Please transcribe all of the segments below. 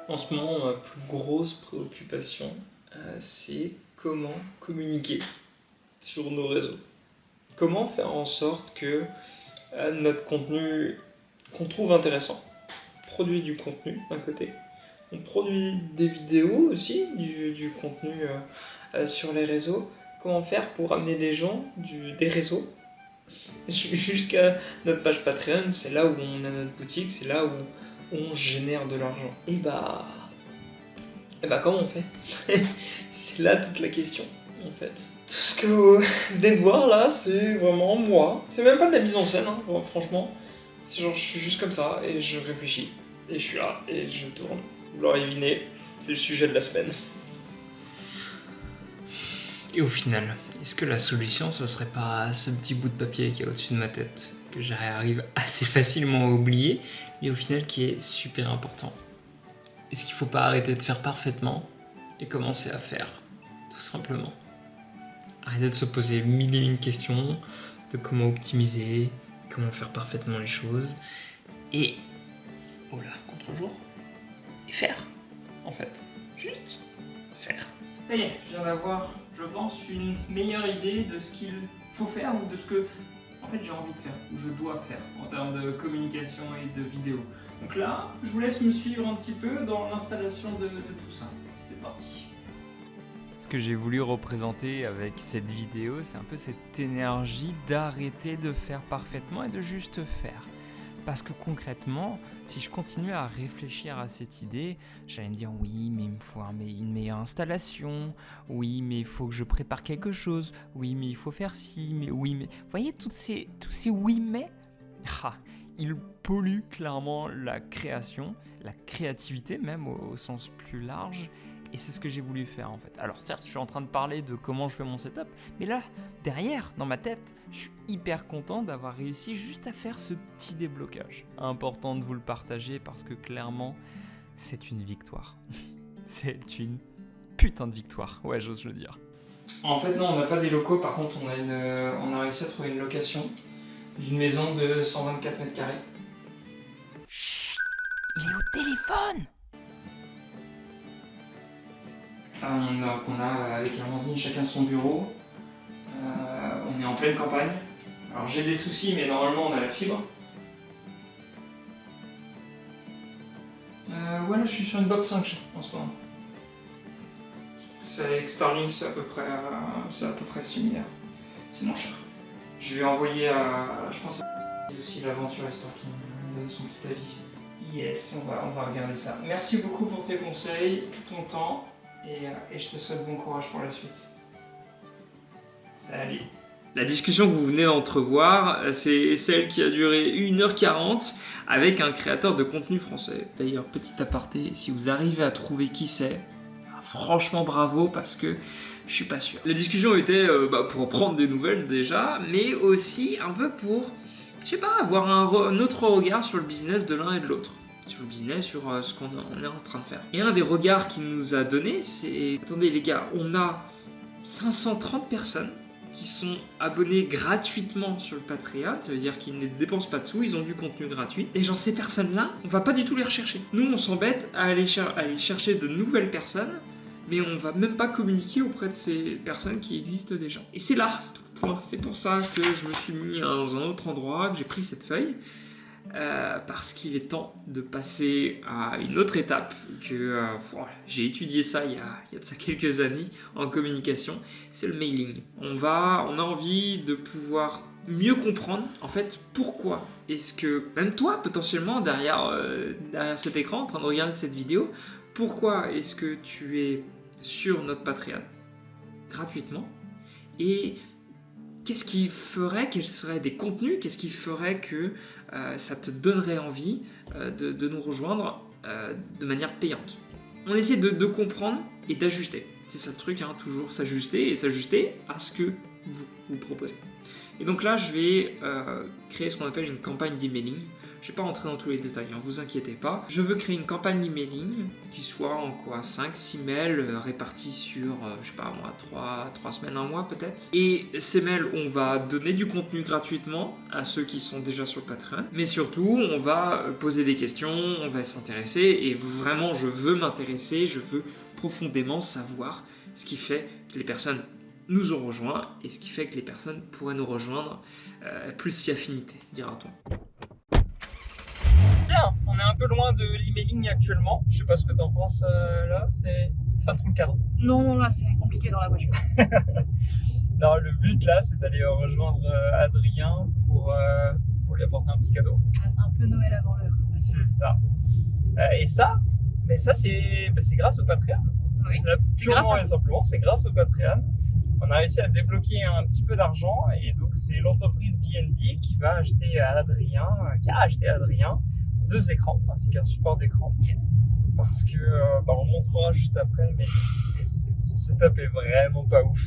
En ce moment, ma plus grosse préoccupation, c'est comment communiquer sur nos réseaux. Comment faire en sorte que notre contenu qu'on trouve intéressant produit du contenu d'un côté. On produit des vidéos aussi, du contenu sur les réseaux. Comment faire pour amener les gens des réseaux jusqu'à notre page Patreon, c'est là où on a notre boutique, c'est là où on génère de l'argent. Et bah comment on fait? C'est là toute la question, en fait. Tout ce que vous venez de voir là, c'est vraiment moi. C'est même pas de la mise en scène, hein, franchement. C'est genre, je suis juste comme ça, et je réfléchis. Et je suis là, et je tourne. Vous l'aurez deviné, c'est le sujet de la semaine. Et au final, est-ce que la solution, ce serait pas ce petit bout de papier qui est au-dessus de ma tête, que j'arrive assez facilement à oublier, mais au final qui est super important? Est-ce qu'il faut pas arrêter de faire parfaitement et commencer à faire, tout simplement? Arrêter de se poser mille et une questions de comment optimiser, comment faire parfaitement les choses, et, oh là, contre-jour, et faire, en fait. Juste faire. Ça y est, je viens d'avoir, je pense, une meilleure idée de ce qu'il faut faire ou de ce que, en fait, j'ai envie de faire, ou je dois faire, en termes de communication et de vidéo. Donc là, je vous laisse me suivre un petit peu dans l'installation de tout ça. C'est parti. Ce que j'ai voulu représenter avec cette vidéo, c'est un peu cette énergie d'arrêter de faire parfaitement et de juste faire. Parce que concrètement, si je continuais à réfléchir à cette idée, j'allais me dire oui, mais il me faut une meilleure installation, oui, mais il faut que je prépare quelque chose, oui, mais il faut faire ci, mais oui, mais... Vous voyez, tous ces oui, mais, ils polluent clairement la création, la créativité même au sens plus large. Et c'est ce que j'ai voulu faire en fait. Alors certes, je suis en train de parler de comment je fais mon setup, mais là, derrière, dans ma tête, je suis hyper content d'avoir réussi juste à faire ce petit déblocage. Important de vous le partager parce que clairement, c'est une victoire. C'est une putain de victoire, ouais, j'ose le dire. En fait, non, on n'a pas des locaux, par contre, on a réussi à trouver une location d'une maison de 124 mètres carrés. Chut, il est au téléphone. On a avec Amandine chacun son bureau. On est en pleine campagne. Alors j'ai des soucis, mais normalement on a la fibre. Ouais, là je suis sur une box 5G en ce moment. C'est avec Starlink, c'est à peu près similaire. C'est moins cher. Je vais envoyer je pense à aussi l'aventure histoire qu'il me donne son petit avis. Yes, on va regarder ça. Merci beaucoup pour tes conseils, ton temps. Et je te souhaite bon courage pour la suite. Salut. La discussion que vous venez d'entrevoir, c'est celle qui a duré 1h40 avec un créateur de contenu français. D'ailleurs, petit aparté, si vous arrivez à trouver qui c'est, franchement bravo parce que je suis pas sûr. La discussion était pour prendre des nouvelles déjà, mais aussi un peu pour, je sais pas, avoir un autre regard sur le business de l'un et de l'autre. Sur le business, sur ce qu'on est en train de faire. Et un des regards qu'il nous a donné, c'est... Attendez les gars, on a 530 personnes qui sont abonnés gratuitement sur le Patreon, ça veut dire qu'ils ne dépensent pas de sous, ils ont du contenu gratuit. Et genre ces personnes-là, on va pas du tout les rechercher. Nous, on s'embête à aller chercher de nouvelles personnes, mais on va même pas communiquer auprès de ces personnes qui existent déjà. Et c'est là tout le point. C'est pour ça que je me suis mis dans un autre endroit, que j'ai pris cette feuille. Parce qu'il est temps de passer à une autre étape que j'ai étudié ça il y a de ça quelques années en communication, c'est le mailing. On a envie de pouvoir mieux comprendre en fait pourquoi est-ce que même toi potentiellement derrière cet écran en train de regarder cette vidéo, pourquoi est-ce que tu es sur notre Patreon gratuitement et qu'est-ce qui ferait, quels seraient des contenus, qu'est-ce qui ferait que ça te donnerait envie de nous rejoindre de manière payante. On essaie de comprendre et d'ajuster. C'est ça le truc, hein, toujours s'ajuster et s'ajuster à ce que vous proposez. Et donc là, je vais créer ce qu'on appelle une campagne d'emailing. Je vais pas rentrer dans tous les détails, hein, vous inquiétez pas. Je veux créer une campagne emailing qui soit en 5-6 mails répartis sur, je sais pas moi, 3 semaines, 1 mois peut-être. Et ces mails, on va donner du contenu gratuitement à ceux qui sont déjà sur le Patreon. Mais surtout, on va poser des questions, on va s'intéresser. Et vraiment, je veux m'intéresser, je veux profondément savoir ce qui fait que les personnes nous ont rejoints et ce qui fait que les personnes pourraient nous rejoindre plus si affinité, dira-t-on. Bien, on est un peu loin de l'emailing actuellement. Je sais pas ce que t'en penses là, c'est pas trop le cas. Non, là c'est compliqué dans la voiture. Non, le but là, c'est d'aller rejoindre Adrien pour lui apporter un petit cadeau. Ah, c'est un peu Noël avant l'heure. C'est ça. Et ça, c'est grâce au Patreon. Oui, C'est là, purement et simplement, c'est grâce au Patreon. On a réussi à débloquer un petit peu d'argent et donc c'est l'entreprise BND qui a acheté à Adrien 2 écrans ainsi qu'un support d'écran. Yes. Parce que on montrera juste après, mais son setup est vraiment pas ouf.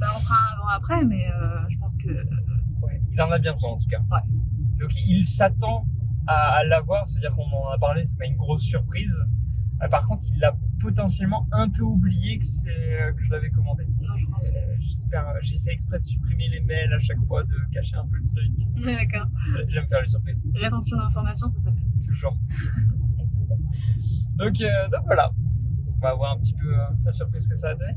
On fera un avant-après, mais je pense que. Ouais, il en a bien besoin en tout cas. Ouais. Donc il s'attend à l'avoir, c'est-à-dire qu'on en a parlé, c'est pas une grosse surprise. Par contre, il a potentiellement un peu oublié que je l'avais commandé. Non, je pense. J'espère. J'ai fait exprès de supprimer les mails à chaque fois, de cacher un peu le truc. Ouais, d'accord. J'aime faire les surprises. Rétention d'informations, ça s'appelle. Toujours. donc voilà. On va voir un petit peu la surprise que ça a donné.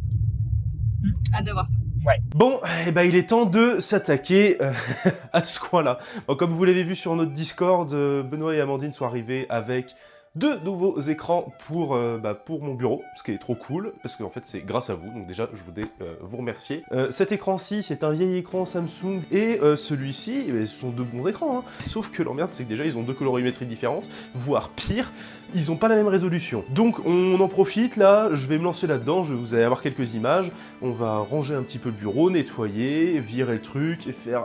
Hâte de voir ça. Ouais. Bon, il est temps de s'attaquer à ce coin-là. Bon, comme vous l'avez vu sur notre Discord, Benoît et Amandine sont arrivés avec 2 nouveaux écrans pour mon bureau, ce qui est trop cool, parce qu'en fait c'est grâce à vous, donc déjà je voulais vous remercier. Cet écran-ci, c'est un vieil écran Samsung, et celui-ci, ce sont 2 bons écrans, hein. Sauf que l'emmerde c'est que déjà ils ont 2 colorimétries différentes, voire pire, ils ont pas la même résolution. Donc on en profite là, je vais me lancer là-dedans, vous allez avoir quelques images, on va ranger un petit peu le bureau, nettoyer, virer le truc, et faire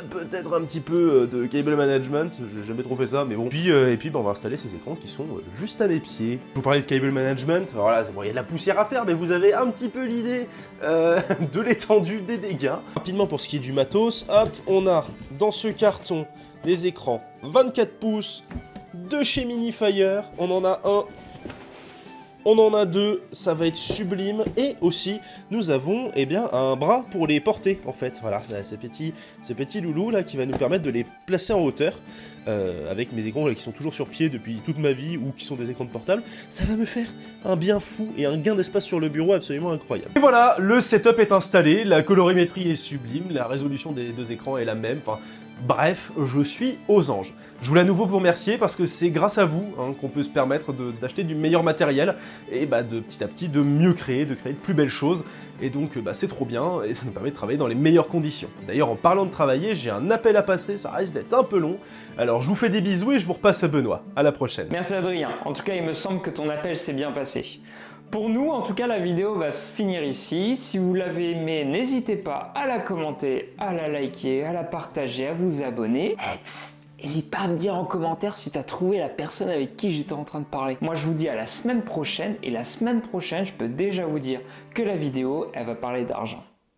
peut-être un petit peu de cable management, j'ai jamais trop fait ça, mais bon. Et puis on va installer ces écrans qui sont juste à mes pieds. Je vous parlais de cable management, alors là, il y a de la poussière à faire, mais vous avez un petit peu l'idée de l'étendue des dégâts. Rapidement pour ce qui est du matos, hop, on a dans ce carton des écrans 24 pouces, de chez Minifire, on en a un, on en a 2, ça va être sublime, et aussi nous avons un bras pour les porter en fait, voilà, ces petits loulous là qui va nous permettre de les placer en hauteur, avec mes écrans qui sont toujours sur pied depuis toute ma vie ou qui sont des écrans de portable, ça va me faire un bien fou et un gain d'espace sur le bureau absolument incroyable. Et voilà, le setup est installé, la colorimétrie est sublime, la résolution des 2 écrans est la même, enfin bref, je suis aux anges. Je voulais à nouveau vous remercier parce que c'est grâce à vous qu'on peut se permettre d'acheter du meilleur matériel et de petit à petit de mieux créer, de créer de plus belles choses. Et donc c'est trop bien et ça nous permet de travailler dans les meilleures conditions. D'ailleurs en parlant de travailler, j'ai un appel à passer, ça risque d'être un peu long. Alors je vous fais des bisous et je vous repasse à Benoît. À la prochaine. Merci Adrien, en tout cas il me semble que ton appel s'est bien passé. Pour nous, en tout cas, la vidéo va se finir ici. Si vous l'avez aimée, n'hésitez pas à la commenter, à la liker, à la partager, à vous abonner. N'hésite pas à me dire en commentaire si tu as trouvé la personne avec qui j'étais en train de parler. Moi, je vous dis à la semaine prochaine. Et la semaine prochaine, je peux déjà vous dire que la vidéo, elle va parler d'argent.